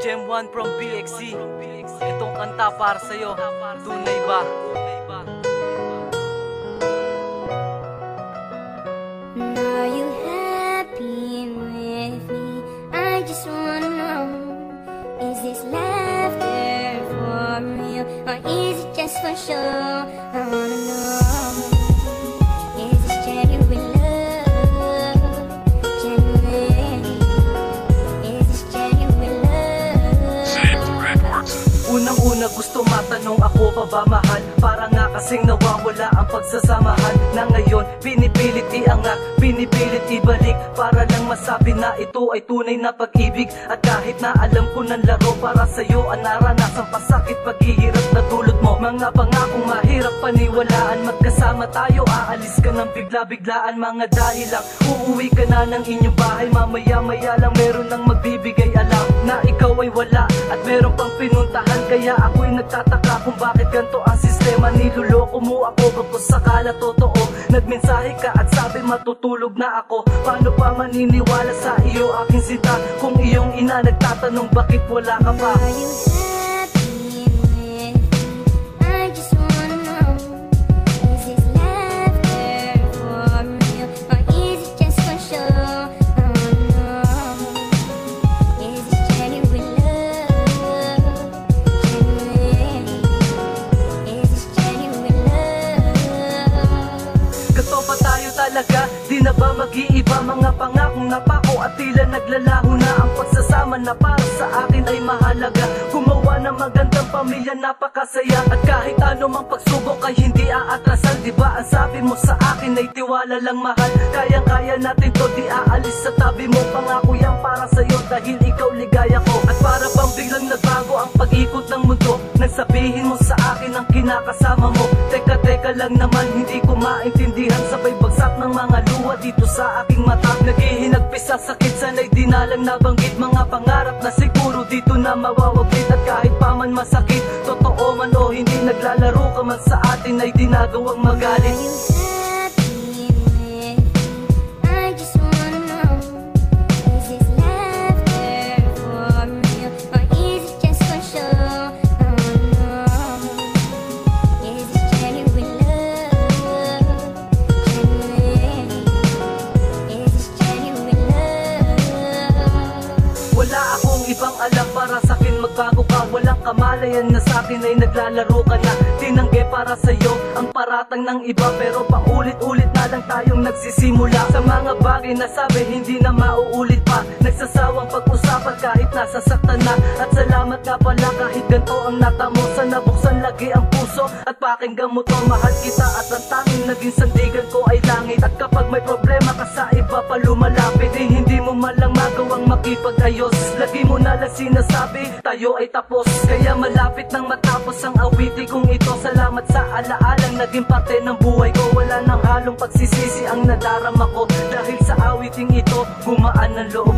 Gem 1 from BXC. Itong kanta para sa'yo, tunay ba? Are you happy with me? I just wanna know, is this laughter for real, or is it just for show? I wanna know, is this genuine love? Genuine? Is this genuine love? Unang-una gusto matanong, ako pa ba mahal? Para nga kasing nawawala ang pagsasamahan na ngayon pinipilit iangat, pinipilit ibalik, para lang masabi na ito ay tunay na pag-ibig. At kahit na alam ko ng laro para sa'yo ang naranasan, pasakit, paghihirap na dulot mo, mga pangakong mahirap paniwalaan. Magkasama tayo, aalis ka ng bigla-biglaan, mga dahil lang uuwi ka na ng inyong bahay. Mamaya-maya lang meron nang magbibigay alam na ikaw ay wala at meron pang pinuntahan. Kaya ako'y nagtataka kung bakit ganito ang sistema. Niloloko mo ako bagkus sakala totoo. Nagmensahe ka at sabi matutulog na ako. Paano pa maniniwala sa iyo aking sinta kung iyong ina nagtatanong bakit wala ka pa? Are you happy with me? I just wanna know, is this laughter for real, or is it just for show? I wanna know, is this genuine love? Genuine? Is this genuine love? Ganto ba tayo talaga? Di na ba mag-iiba? Mga pangakong napako at tila naglalaho na. Ang pagsasama na para sa akin ay mahalaga. Gumawa ng magandang pamilya, napakasaya. At kahit ano mang pagsubok ay hindi aatrasan. Diba ang sabi mo sa akin ay tiwala lang mahal. Kayang-kaya natin to, di aalis sa tabi mo. Pangako yan para sa'yo dahil ikaw ligaya ko. At para bang biglang nagbago ang pag-ikot ng mundo nang sabihin mo sa akin ang kinakasama mo. Teka lang naman, hindi ko maintindihan. Sabay bagsak ng mga luha dito sa aking mata. Naghihinagpis sa sakit, sana'y di na lang nabanggit. Mga pangarap na siguro dito na mawawaglit. At kahit pa man masakit, totoo man o hindi, naglalaro ka man sa atin ay dinagawang magalit. Are you happy with me? I just wanna know, is this laughter for real, or is it just for show? I wanna know, is this genuine love? Genuine? Is this genuine love? Wala akong ibang alam para sa'kin magbago ka. Walang kamalayan na sa'kin ay naglalaro ka na. Tinanggi para sa'yo ang paratang ng iba, pero paulit-ulit na lang tayong nagsisimula sa mga bagay na sabi hindi na mauulit pa. Nagsasawang pag-usapan kahit nasasaktan na. At salamat nga pala kahit ganito ang natamo. Sana buksan lagi ang puso at pakinggan mo to. Mahal kita at ang tanging naging sandigan ko ay langit. At kapag may problema ka sa iba pa lumalapit, eh hindi mo malang magawang makipag-ayos. Lagi mo na lang sinasabi, tayo ay tapos. Kaya malapit nang matapos ang awiti kong ito. Salamat sa alaalang naging parte ng buhay ko. Wala nang halong pagsisisi ang nadarama ko. Dahil sa awiting ito, gumaan ang loob